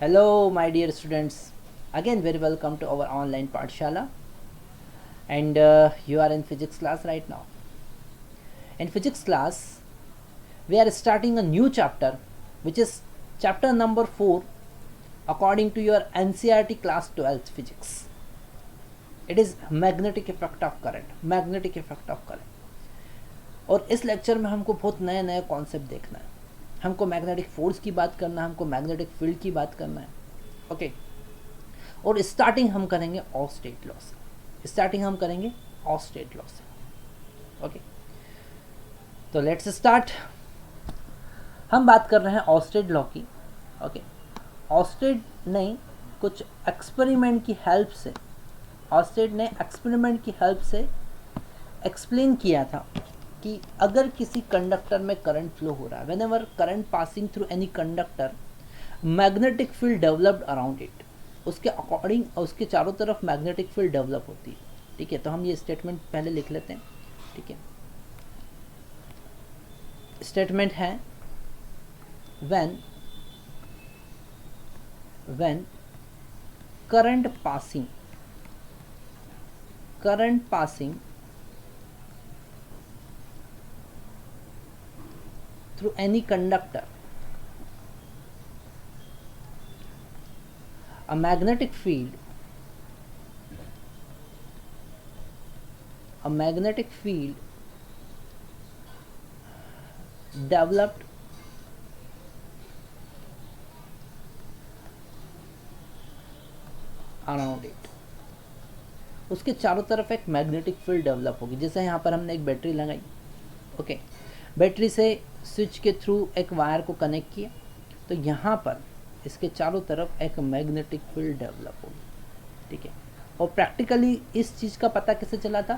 Hello, my dear students. Again, very welcome to our online Pathshala. And you are in physics class right now. In physics class, we are starting a new chapter, which is chapter number 4, according to your NCERT class 12th physics. It is magnetic effect of current. Magnetic effect of current. और इस lecture में हमको बहुत नए नए concept देखना है. हमको मैग्नेटिक फोर्स की बात करना है, हमको मैग्नेटिक फील्ड की बात करना है. ओके. और स्टार्टिंग हम करेंगे ऑस्टेट लॉ से. ओके, तो लेट्स स्टार्ट. हम बात कर रहे हैं ऑस्टेट लॉ की. ओके, ऑस्टेट ने कुछ एक्सपेरिमेंट की हेल्प से एक्सप्लेन किया था कि अगर किसी कंडक्टर में करंट फ्लो हो रहा है, when ever current passing through any conductor, magnetic field developed around it. उसके अकॉर्डिंग उसके चारों तरफ मैग्नेटिक फील्ड डेवलप होती है. ठीक है, तो हम ये स्टेटमेंट पहले लिख लेते हैं. ठीक है, स्टेटमेंट है when current passing through any conductor, a magnetic field developed around it. उसके चारों तरफ एक मैग्नेटिक फील्ड डेवलप होगी. जैसे यहाँ पर हमने एक बैटरी लगाई. ओके, बैटरी से स्विच के थ्रू एक वायर को कनेक्ट किया, तो यहाँ पर इसके चारों तरफ एक मैग्नेटिक फील्ड डेवलप होगी. ठीक है, और प्रैक्टिकली इस चीज़ का पता कैसे चला था?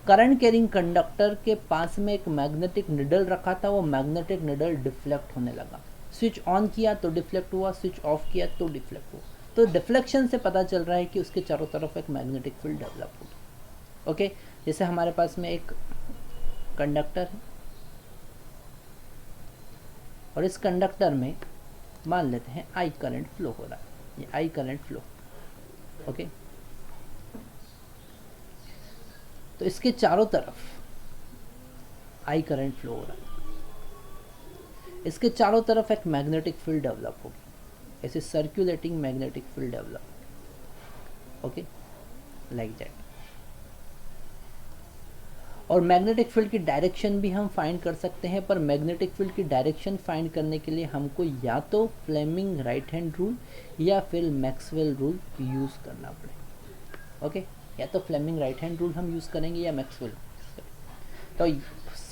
करंट कैरिंग कंडक्टर के पास में एक मैग्नेटिक निडल रखा था, वो मैग्नेटिक निडल डिफ्लेक्ट होने लगा. स्विच ऑन किया तो डिफ्लेक्ट हुआ, स्विच ऑफ किया तो डिफ्लेक्ट हुआ. तो डिफ्लेक्शन से पता चल रहा है कि उसके चारों तरफ एक मैग्नेटिक फील्ड डेवलप होगी. ओके, जैसे हमारे पास में एक कंडक्टर है और इस कंडक्टर में मान लेते हैं आई करंट फ्लो हो रहा है. ये आई करंट फ्लो. ओके, तो इसके चारों तरफ आई करंट फ्लो हो रहा है. इसके चारों तरफ एक मैग्नेटिक फील्ड डेवलप होगी, ऐसे circulating magnetic field develop. Okay, like that. और मैग्नेटिक फील्ड की डायरेक्शन भी हम फाइंड कर सकते हैं, पर मैग्नेटिक फील्ड की डायरेक्शन फाइंड करने के लिए हमको या तो फ्लेमिंग राइट हैंड रूल या फिर मैक्सवेल रूल यूज़ करना पड़ेगा. ओके, या तो फ्लेमिंग राइट हैंड रूल हम यूज़ करेंगे या मैक्सवेल. तो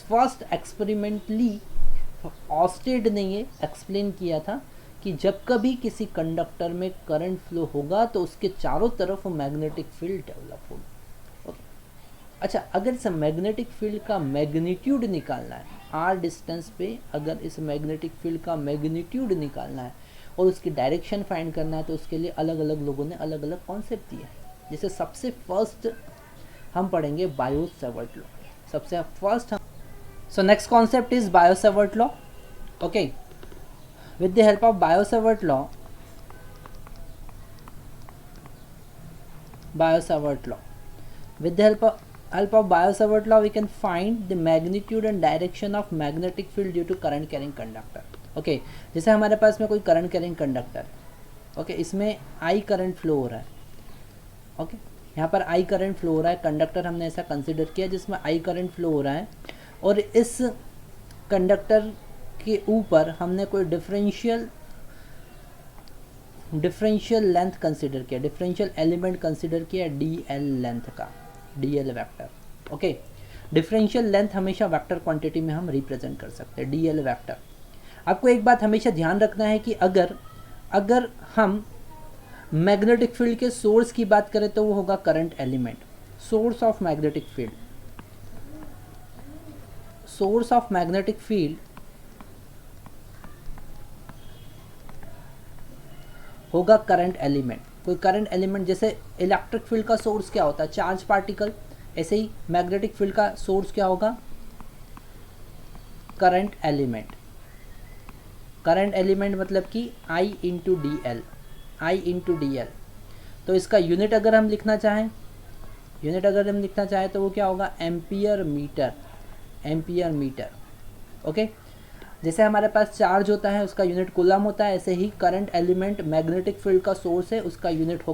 फर्स्ट एक्सपेरिमेंटली ऑस्टेड ने ये एक्सप्लेन किया था कि जब कभी किसी कंडक्टर में करंट फ्लो होगा तो उसके चारों तरफ मैग्नेटिक फील्ड डेवलप होगी. अच्छा, अगर इस मैग्नेटिक फील्ड का मैग्नीट्यूड निकालना है, आर डिस्टेंस पे अगर इस मैग्नेटिक फील्ड का मैग्नीट्यूड निकालना है और उसकी डायरेक्शन फाइंड करना है, तो उसके लिए अलग अलग लोगों ने अलग अलग कॉन्सेप्ट दिए. जैसे सबसे फर्स्ट हम पढ़ेंगे बायो-सैवर्ट लॉ. सबसे फर्स्ट हम so next concept is bio-Savart law. Okay, with the help of bio-Savart law with the help of Biot-Savart law we can find the magnitude and direction of magnetic field due to current carrying conductor. Okay, जैसे हमारे पास में कोई current carrying conductor है. Okay, इसमें I current flow हो रहा है. ओके, यहाँ पर आई करंट फ्लो हो रहा है. कंडक्टर हमने ऐसा कंसिडर किया जिसमें आई करंट फ्लो हो रहा है, और इस कंडक्टर के ऊपर हमने कोई डिफरेंशियल लेंथ कंसिडर किया, डिफरेंशियल एलिमेंट कंसिडर किया डी एल लेंथ का, D L vector. Okay, differential length हमेशा वेक्टर क्वांटिटी में हम रिप्रेजेंट कर सकते हैं, डी एल वैक्टर. आपको एक बात हमेशा ध्यान रखना है कि अगर हम मैग्नेटिक फील्ड के सोर्स की बात करें तो वो होगा current element. Source of magnetic field होगा करंट एलिमेंट. कोई करंट एलिमेंट, जैसे इलेक्ट्रिक फील्ड का सोर्स क्या होता है? Charge particle. ऐसे ही मैग्नेटिक फील्ड का सोर्स क्या होगा? Current element. करंट एलिमेंट मतलब कि I into D L. I into D L. तो इसका यूनिट अगर हम लिखना चाहें तो वो क्या होगा, ampere metre, ampere metre. Okay, जैसे हमारे पास चार्ज होता है उसका यूनिट कूलम होता है, ऐसे ही करंट एलिमेंट मैग्नेटिक फील्ड का सोर्स है, उसका यूनिट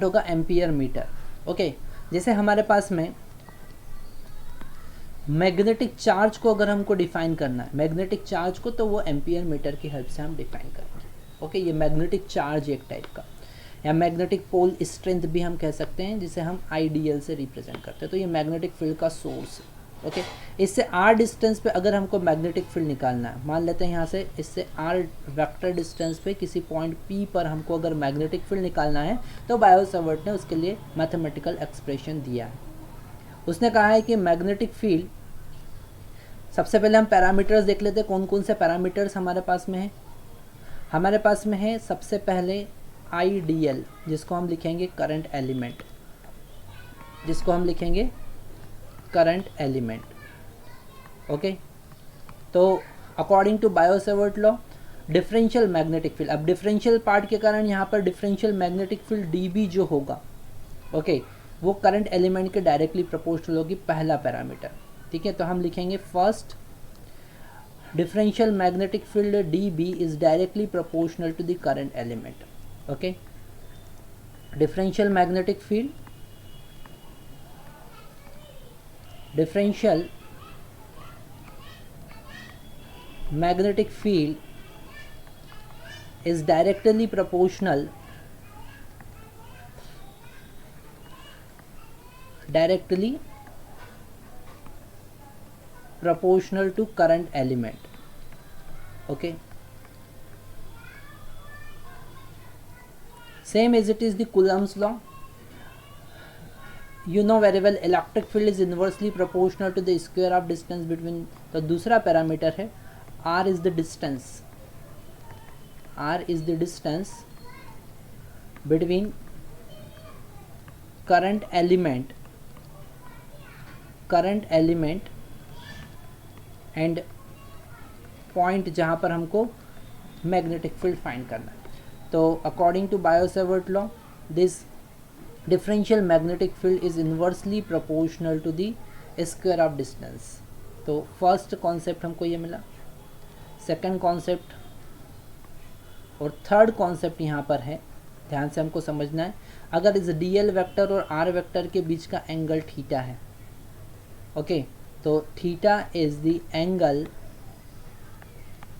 होगा एम्पियर मीटर। ओके, जैसे हमारे पास में मैग्नेटिक चार्ज को अगर हमको डिफाइन करना है, मैग्नेटिक चार्ज को, तो वो एम्पियर मीटर की हेल्प से हम डिफाइन करेंगे। ओके, ये मैग्नेटिक चार्ज एक टाइप का, या मैग्नेटिक पोल स्ट्रेंथ भी हम कह सकते हैं, जिसे हम आईडीएल से रिप्रेजेंट करते हैं। तो ये मैग्नेटिक फील्ड का सोर्स है। ओके, इससे आर डिस्टेंस पे अगर हमको मैग्नेटिक फील्ड निकालना है, मान लेते हैं यहाँ से इससे आर वेक्टर डिस्टेंस पे किसी पॉइंट पी पर हमको अगर मैग्नेटिक फील्ड निकालना है, तो बायो-सैवर्ट ने उसके लिए मैथमेटिकल एक्सप्रेशन दिया है। उसने कहा है कि मैग्नेटिक फील्ड, सबसे पहले हम पैरामीटर्स देख लेते हैं, कौन कौन से पैरामीटर्स हमारे पास में है। हमारे पास में है सबसे पहले आईडीएल, जिसको हम लिखेंगे करंट एलिमेंट, ओके। तो according to Biot-Savart law, differential magnetic field, अब डिफरेंशियल पार्ट के कारण यहाँ पर डिफरेंशियल मैग्नेटिक फील्ड डीबी जो होगा, ओके, वो करंट एलिमेंट के डायरेक्टली प्रोपोर्शनल होगी, पहला पैरामीटर। ठीक है, तो हम लिखेंगे first, differential magnetic field dB is directly proportional to the current element. Okay, differential magnetic field is directly proportional to current element. Okay, same as it is the Coulomb's law. You know very well electric field is inversely proportional to the square of distance between, तो दूसरा parameter है r is the distance between current element and point जहाँ पर हमको magnetic field find करना है। तो according to Biot-Savart law, this differential magnetic field is inversely proportional to the square of distance. तो फर्स्ट कॉन्सेप्ट हमको ये मिला, सेकंड कॉन्सेप्ट और थर्ड कॉन्सेप्ट यहाँ पर है, ध्यान से हमको समझना है। अगर इस डी एल वेक्टर और आर वेक्टर के बीच का एंगल थीटा है, ओके, तो theta is the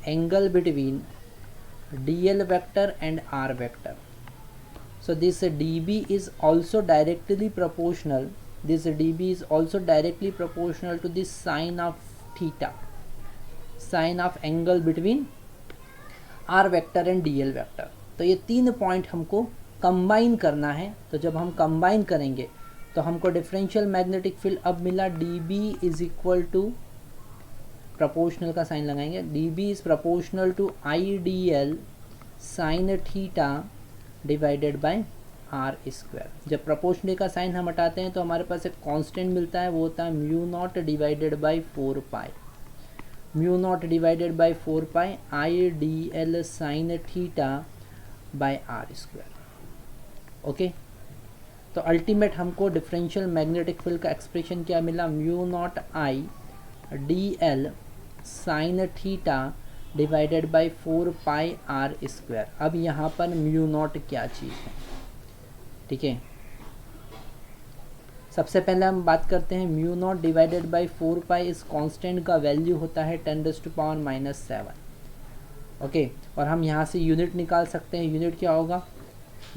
angle between dl vector and r vector. So this dB is also directly proportional to the sine of theta, sine of angle between r vector and dl vector. तो ये तीन point हमको combine करना है। तो जब हम combine करेंगे तो हमको डिफरेंशियल मैग्नेटिक फील्ड अब मिला dB is equal to, proportional का साइन लगाएंगे, dB is proportional to IDL sine theta divided by R square. जब प्रोपोर्शनल का साइन हम हटाते हैं तो हमारे पास एक कांस्टेंट मिलता है, वो होता है mu naught divided by 4 pi IDL sine theta by R square. Okay, तो अल्टीमेट हमको डिफरेंशियल मैग्नेटिक फील्ड का एक्सप्रेशन क्या मिला, mu naught IDL sine theta divided by 4 pi R square. अब यहाँ पर म्यू नॉट क्या चीज़ है, ठीक है। सबसे पहले हम बात करते हैं म्यू नॉट डिवाइडेड बाय 4 पाई, इस कांस्टेंट का वैल्यू होता है 10⁻⁻⁷। ओके, और हम यहाँ से यूनिट निकाल सकते हैं। यूनिट क्या होगा,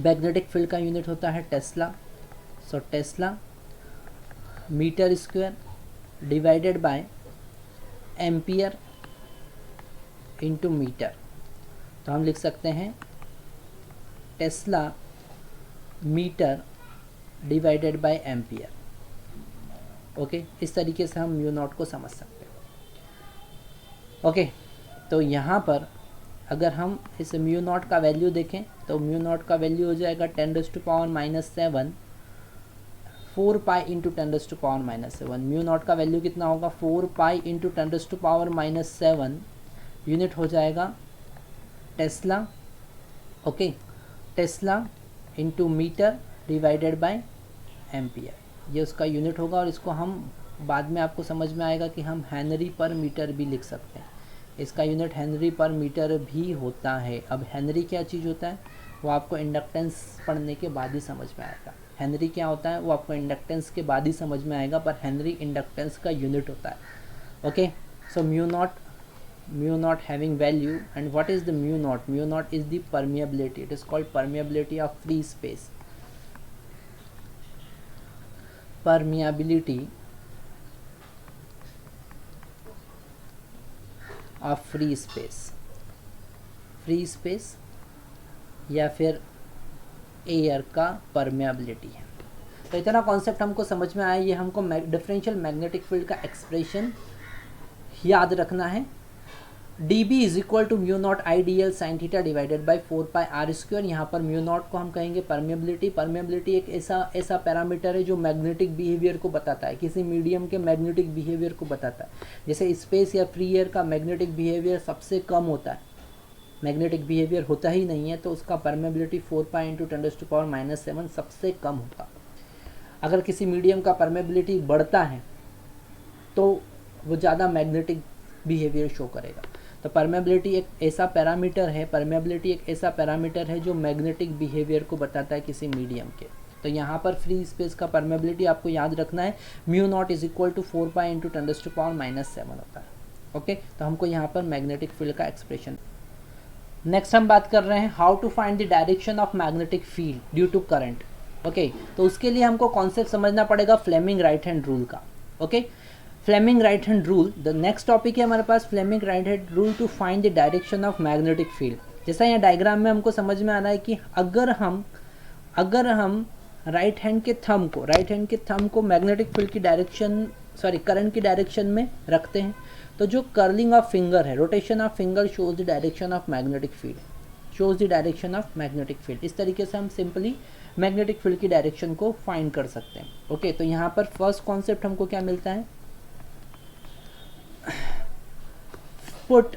मैग्नेटिक फील्ड का यूनिट होता है tesla. So tesla metre square divided by ampere into metre. तो हम लिख सकते हैं tesla metre divided by ampere. Okay, इस तरीके से हम म्यू नॉट को समझ सकते हैं। ओके, तो यहाँ पर अगर हम इस म्यू नॉट का वैल्यू देखें तो म्यू नॉट का वैल्यू हो जाएगा 10⁻⁻⁷, 4 पाई इंटू 10⁻⁻⁷। म्यू नॉट का वैल्यू कितना होगा, 4 पाई इंटू 10⁻⁻⁷, यूनिट हो जाएगा tesla okay, tesla into metre divided by ampere, ये उसका यूनिट होगा। और इसको हम बाद में आपको समझ में आएगा कि हम हेनरी पर मीटर भी लिख सकते हैं, इसका यूनिट हेनरी पर मीटर भी होता है। अब हेनरी क्या चीज़ होता है वो आपको इंडक्टेंस पढ़ने के बाद ही समझ में आएगा। हेनरी क्या होता है वो आपको इंडक्टेंस के बाद ही समझ में आएगा, पर हेनरी इंडक्टेंस का यूनिट होता है। Okay, so mu naught having value, and what is the mu naught? Mu naught is the permeability. It is called permeability of free space. Permeability of free space या फिर air का permeability है। तो इतना concept हमको समझ में आया। ये हमको डिफरेंशियल मैग्नेटिक फील्ड का एक्सप्रेशन याद रखना है। dB is equal to mu naught I D L sine theta divided by 4πr²। यहाँ पर म्यू नॉट को हम कहेंगे परमेबिलिटी। परमेबिलिटी एक ऐसा पैरामीटर है जो मैग्नेटिक बिहेवियर को बताता है, किसी मीडियम के मैग्नेटिक बिहेवियर को बताता है। जैसे स्पेस या फ्री एयर का मैग्नेटिक बिहेवियर सबसे कम होता है, मैग्नेटिक बिहेवियर होता ही नहीं है, तो उसका परमेबिलिटी 4π × 10⁻⁷ सबसे कम होगा। अगर किसी मीडियम का परमेबिलिटी बढ़ता है तो वो ज़्यादा मैग्नेटिक बिहेवियर शो करेगा। तो परमेबिलिटी एक ऐसा पैरामीटर है जो मैग्नेटिक बिहेवियर को बताता है किसी मीडियम के। तो यहाँ पर फ्री स्पेस का परमेबिलिटी आपको याद रखना है, mu naught is equal to 4π × 10⁻⁷ होता है। ओके, तो हमको यहाँ पर मैग्नेटिक फील्ड का एक्सप्रेशन। नेक्स्ट हम बात कर रहे हैं how to find the direction of magnetic field due to current. Okay, तो उसके लिए हमको कॉन्सेप्ट समझना पड़ेगा फ्लेमिंग राइट हैंड रूल का। Okay, Fleming right hand rule, the next topic है हमारे पास Fleming right hand rule to find the direction of magnetic field. जैसा यहाँ डायग्राम में हमको समझ में आ रहा है कि अगर हम राइट हैंड के थंब को मैग्नेटिक फील्ड की डायरेक्शन करंट की डायरेक्शन में रखते हैं, तो जो कर्लिंग ऑफ फिंगर है, rotation of finger shows the direction of magnetic field, इस तरीके से हम सिंपली मैग्नेटिक फील्ड की डायरेक्शन को फाइंड कर सकते हैं। ओके, तो यहाँ पर फर्स्ट कॉन्सेप्ट हमको क्या मिलता है, put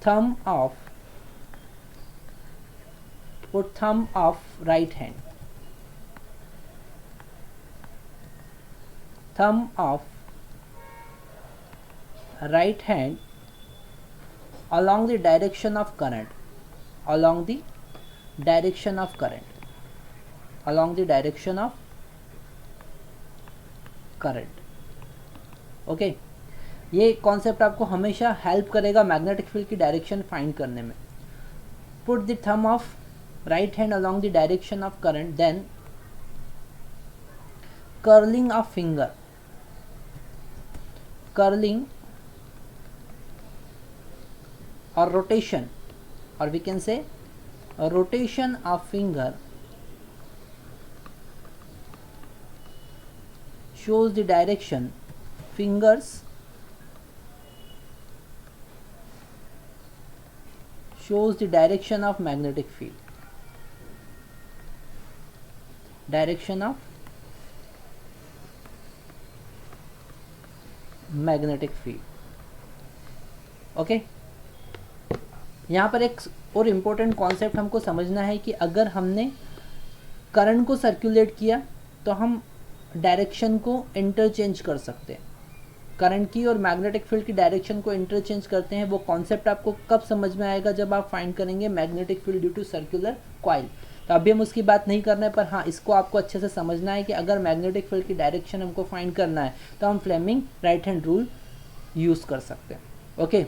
thumb of right hand along the direction of current, okay, ये कॉन्सेप्ट आपको हमेशा हेल्प करेगा मैग्नेटिक फील्ड की डायरेक्शन फाइंड करने में। Put the thumb of right hand along the direction of current, then curling और रोटेशन, और we can say rotation of finger shows the direction, fingers shows the direction of magnetic field, okay. यहाँ पर एक और important concept हमको समझना है कि अगर हमने करंट को सर्कुलेट किया तो हम डायरेक्शन को इंटरचेंज कर सकते हैं। करंट की और मैग्नेटिक फील्ड की डायरेक्शन को इंटरचेंज करते हैं। वो कॉन्सेप्ट आपको कब समझ में आएगा, जब आप फाइंड करेंगे magnetic field due to circular coil. तो अभी हम उसकी बात नहीं कर रहे हैं, पर हाँ इसको आपको अच्छे से समझना है कि अगर मैग्नेटिक फील्ड की डायरेक्शन हमको फाइंड करना है तो हम Fleming right hand rule use कर सकते हैं। ओके,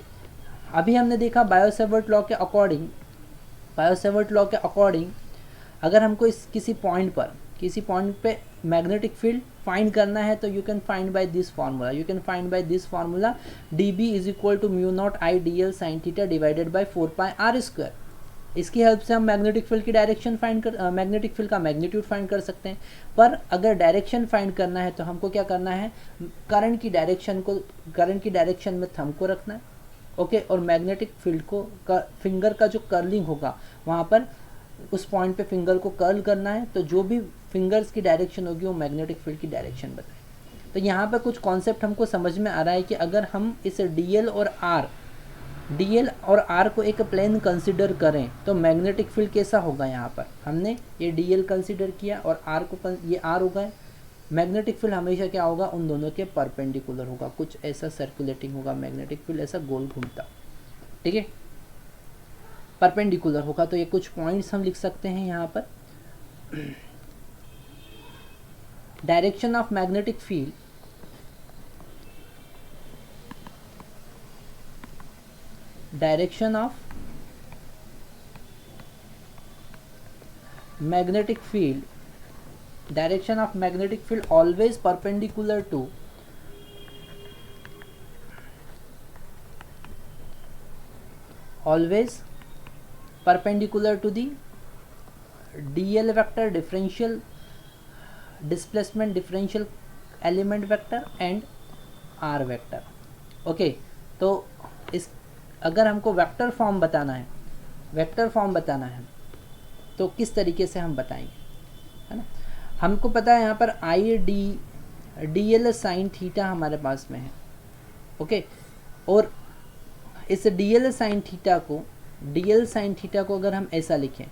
अभी हमने देखा बायो-सेवर्ट लॉ के अकॉर्डिंग अगर हमको किसी पॉइंट पे मैग्नेटिक फील्ड फाइंड करना है तो you can find by this formula, dB is equal to mu naught I D L sine theta divided by 4πr²। इसकी हेल्प से हम मैग्नेटिक फील्ड की डायरेक्शन मैग्नेटिक फील्ड का मैग्नीट्यूड फाइंड कर सकते हैं। पर अगर डायरेक्शन फाइंड करना है तो हमको क्या करना है, करंट की डायरेक्शन में थंब को रखना है। ओके, और मैग्नेटिक फील्ड को फिंगर का जो कर्लिंग होगा वहाँ पर उस पॉइंट पे फिंगर को कर्ल करना है, तो जो भी फिंगर्स की डायरेक्शन होगी वो मैग्नेटिक फील्ड की डायरेक्शन बताए। तो यहाँ पे कुछ कॉन्सेप्ट हमको समझ में आ रहा है कि अगर हम इस DL और R डीएल और आर को एक प्लेन कंसिडर करें तो मैग्नेटिक फील्ड कैसा होगा। यहाँ पर हमने ये डीएल कंसिडर किया और आर को ये आर होगा, मैग्नेटिक फील्ड हमेशा क्या होगा, उन दोनों के परपेंडिकुलर होगा, कुछ ऐसा सर्कुलेटिंग होगा मैग्नेटिक फील्ड, ऐसा गोल घूमता, ठीक है, परपेंडिकुलर होगा। तो ये कुछ पॉइंट्स हम लिख सकते हैं यहाँ पर। Direction of magnetic field, direction of magnetic field, direction of magnetic field always perpendicular to, always perpendicular to the dl vector, differential displacement differential element vector and r vector। Okay, तो इस अगर हमको वेक्टर फॉर्म बताना है, vector form बताना है तो किस तरीके से हम बताएंगे, है ना। हमको पता है यहाँ पर आई डी एल साइन थीटा हमारे पास में है, ओके, और इस डी एल साइन थीटा को अगर हम ऐसा लिखें,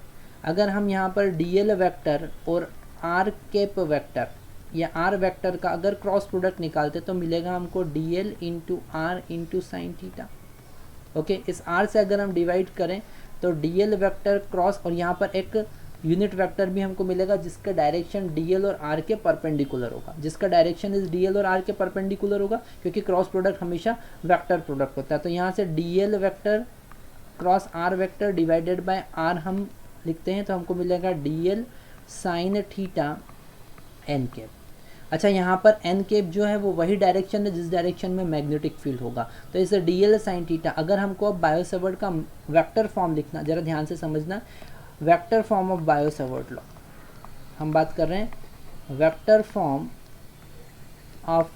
अगर हम यहाँ पर डी एल वैक्टर और आर कैप वैक्टर या आर वैक्टर का अगर क्रॉस प्रोडक्ट निकालते तो मिलेगा हमको D L into R into sine theta. Okay, इस आर से अगर हम डिवाइड करें तो डी एल वैक्टर क्रॉस, और यहाँ पर एक यूनिट वेक्टर भी हमको मिलेगा जिसका डायरेक्शन डीएल और आर के परपेंडिकुलर होगा, जिसका डायरेक्शन इस डीएल और आर के परपेंडिकुलर होगा, क्योंकि क्रॉस प्रोडक्ट हमेशा वेक्टर प्रोडक्ट होता है। तो यहाँ से DL vector cross R vector divided by R हम लिखते हैं तो हमको मिलेगा DL sine theta N cap. अच्छा, यहाँ पर एन कैप जो है वो वही डायरेक्शन है जिस डायरेक्शन में मैग्नेटिक फील्ड होगा। तो इस डीएल साइन थीटा, अगर हमको अब बायो-सवर्ट का वेक्टर फॉर्म लिखना, जरा ध्यान से समझना, vector form of Biot Savart law हम बात कर रहे हैं, vector form of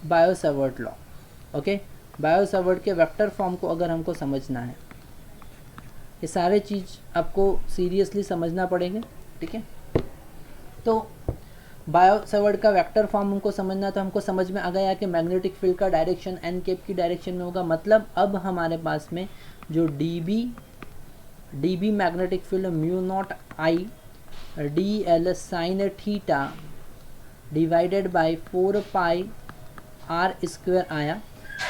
Biot Savart law. Okay, Biot Savart के वेक्टर फॉर्म को अगर हमको समझना है, ये सारे चीज़ आपको सीरियसली समझना पड़ेंगे, ठीक है। तो बायो-सवर्ट का वेक्टर फॉर्म हमको समझना, तो हमको समझ में आ गया कि मैग्नेटिक फील्ड का डायरेक्शन एन कैप की डायरेक्शन में होगा। मतलब अब हमारे पास में जो D B magnetic field mu naught I D L sine theta divided by 4 pi R square आया।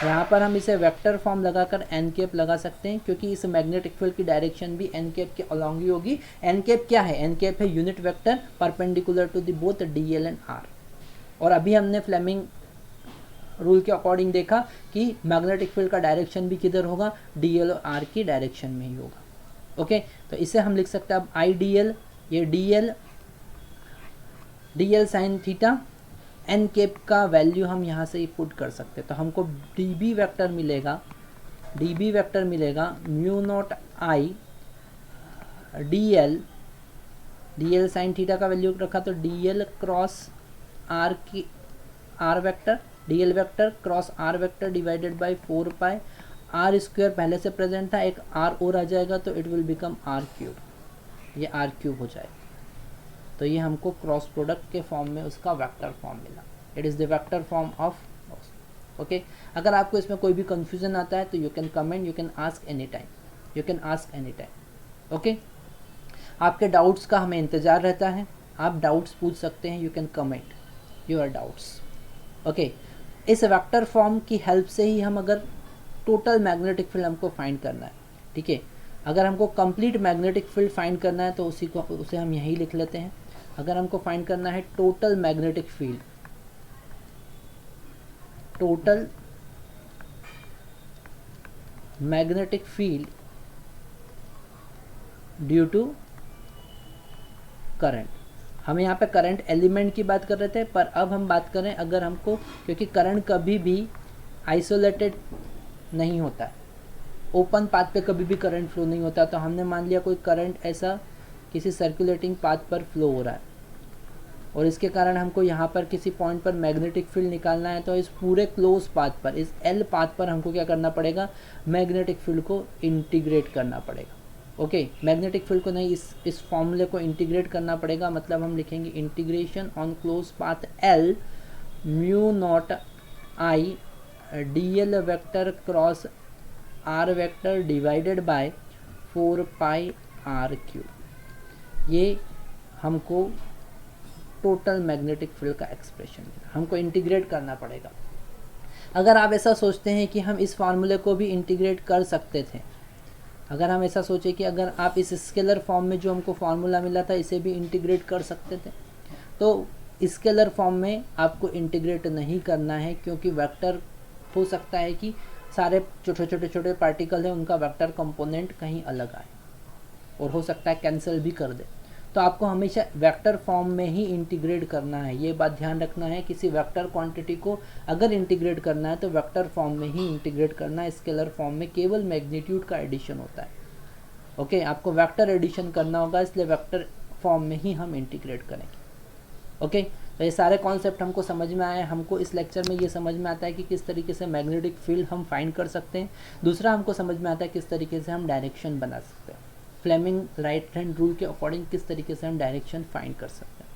यहाँ पर हम इसे वेक्टर फॉर्म लगाकर एन कैप लगा सकते हैं, क्योंकि इस मैग्नेटिक फील्ड की डायरेक्शन भी एन कैप के अलॉन्ग ही होगी। एन कैप क्या है? एन कैप है unit vector perpendicular to the both D L and R. और अभी हमने फ्लेमिंग रूल के अकॉर्डिंग देखा कि मैग्नेटिक फील्ड का डायरेक्शन भी किधर होगा? डी एल और आर की डायरेक्शन में ही होगा। ओके, तो इसे हम लिख सकते हैं अब आई डी एल, ये D L sine theta, N cap का वैल्यू हम यहाँ से पुट कर सकते हैं। तो हमको डी बी वेक्टर मिलेगा mu naught I D L sine theta का वैल्यू रखा तो डी एल क्रॉस आर की R vector, D L vector cross R vector divided by 4 pi R square पहले से प्रेजेंट था, एक आर और आ जाएगा तो it will become R cube, ये आर क्यूब हो जाएगा। तो ये हमको क्रॉस प्रोडक्ट के फॉर्म में उसका वेक्टर फॉर्म मिला। It is the vector form of. Okay, अगर आपको इसमें कोई भी कंफ्यूजन आता है तो you can comment, you can ask any time, okay. आपके डाउट्स का हमें इंतज़ार रहता है, आप डाउट्स पूछ सकते हैं, you can comment your doubts, okay. इस वेक्टर फॉर्म की हेल्प से ही हम, अगर टोटल मैग्नेटिक फील्ड हमको फाइंड करना है, ठीक है, अगर हमको कंप्लीट मैग्नेटिक फील्ड फाइंड करना है तो उसे हम यहीं लिख लेते हैं। अगर हमको फाइंड करना है total magnetic field, due to current, हम यहाँ पे करंट एलिमेंट की बात कर रहे थे, पर अब हम बात करें अगर हमको, क्योंकि करंट कभी भी आइसोलेटेड नहीं होता है, ओपन पाथ पे कभी भी करंट फ्लो नहीं होता। तो हमने मान लिया कोई करंट ऐसा किसी सर्कुलेटिंग पाथ पर फ्लो हो रहा है और इसके कारण हमको यहाँ पर किसी पॉइंट पर मैग्नेटिक फील्ड निकालना है, तो इस पूरे क्लोज पाथ पर, इस एल पाथ पर हमको क्या करना पड़ेगा? मैग्नेटिक फील्ड को इंटीग्रेट करना पड़ेगा। ओके, मैग्नेटिक फील्ड को नहीं, इस फॉर्मूले को इंटीग्रेट करना पड़ेगा। मतलब हम लिखेंगे integration on close path L mu naught I dl vector cross r vector divided by 4 pi r cube. ये हमको टोटल मैग्नेटिक फील्ड का एक्सप्रेशन हमको इंटीग्रेट करना पड़ेगा। अगर आप ऐसा सोचते हैं कि हम इस फार्मूले को भी इंटीग्रेट कर सकते थे, अगर हम ऐसा सोचें कि अगर आप इस स्केलर फॉर्म में जो हमको फार्मूला मिला था इसे भी इंटीग्रेट कर सकते थे, तो स्केलर फॉर्म में आपको इंटीग्रेट नहीं करना है, क्योंकि वेक्टर हो सकता है कि सारे छोटे छोटे पार्टिकल हैं उनका वेक्टर कंपोनेंट कहीं अलग आए और हो सकता है कैंसिल भी कर दे। तो आपको हमेशा वेक्टर फॉर्म में ही इंटीग्रेट करना है। ये बात ध्यान रखना है, किसी वेक्टर क्वांटिटी को अगर इंटीग्रेट करना है तो वेक्टर फॉर्म में ही इंटीग्रेट करना है। स्केलर फॉर्म में केवल मैग्नीट्यूड का एडिशन होता है। ओके, आपको वेक्टर एडिशन करना होगा, इसलिए वेक्टर फॉर्म में ही हम इंटीग्रेट करेंगे। ओके, तो ये सारे कॉन्सेप्ट हमको समझ में आए। हमको इस लेक्चर में ये समझ में आता है कि किस तरीके से मैग्नेटिक फील्ड हम फाइंड कर सकते हैं। दूसरा हमको समझ में आता है किस तरीके से हम डायरेक्शन बना सकते हैं। फ्लेमिंग राइट हैंड रूल के अकॉर्डिंग किस तरीके से हम डायरेक्शन फाइंड कर सकते हैं।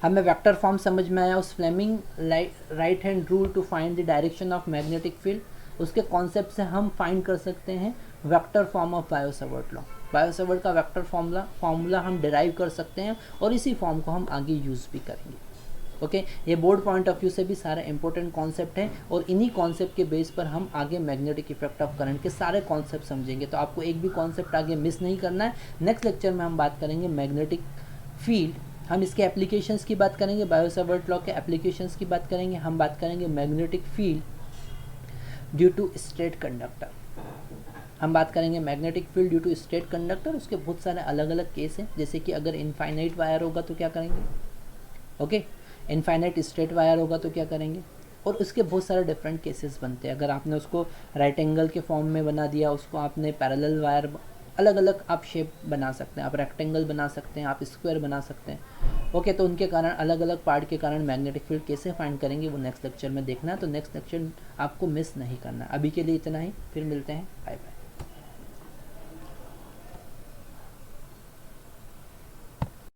हमें वेक्टर फॉर्म समझ में आया। उस Fleming right hand rule to find the direction of magnetic field, उसके कॉन्सेप्ट से हम फाइंड कर सकते हैं vector form of Biot-Savart law. Biot-Savart का वेक्टर फॉर्मूला हम डिराइव कर सकते हैं और इसी फॉर्म को हम आगे यूज़ भी करेंगे। ओके, ये बोर्ड पॉइंट ऑफ व्यू से भी सारे इंपॉर्टेंट कॉन्सेप्ट हैं और इन्हीं कॉन्सेप्ट के बेस पर हम आगे मैग्नेटिक इफेक्ट ऑफ करंट के सारे कॉन्सेप्ट समझेंगे। तो आपको एक भी कॉन्सेप्ट आगे मिस नहीं करना है। नेक्स्ट लेक्चर में हम बात करेंगे मैग्नेटिक फील्ड, हम इसके एप्लीकेशंस की बात करेंगे, बायो-सावर्ट लॉ के एप्लीकेशंस की बात करेंगे। हम बात करेंगे magnetic field due to straight conductor. हम बात करेंगे magnetic field due to straight conductor. उसके बहुत सारे अलग अलग केस हैं, जैसे कि अगर इनफाइनाइट वायर होगा तो क्या करेंगे। ओके, इनफाइनाइट स्ट्रेट वायर होगा तो क्या करेंगे, और उसके बहुत सारे डिफरेंट केसेस बनते हैं। अगर आपने उसको राइट एंगल के फॉर्म में बना दिया, उसको आपने पैरेलल वायर, अलग अलग आप शेप बना सकते हैं, आप रेक्टेंगल बना सकते हैं, आप स्क्वायर बना सकते हैं। ओके, तो उनके कारण अलग अलग पार्ट के कारण मैग्नेटिक फील्ड कैसे फाइंड करेंगे वो नेक्स्ट लेक्चर में देखना है। तो नेक्स्ट लेक्चर आपको मिस नहीं करना। अभी के लिए इतना ही, फिर मिलते हैं, बाय बाय।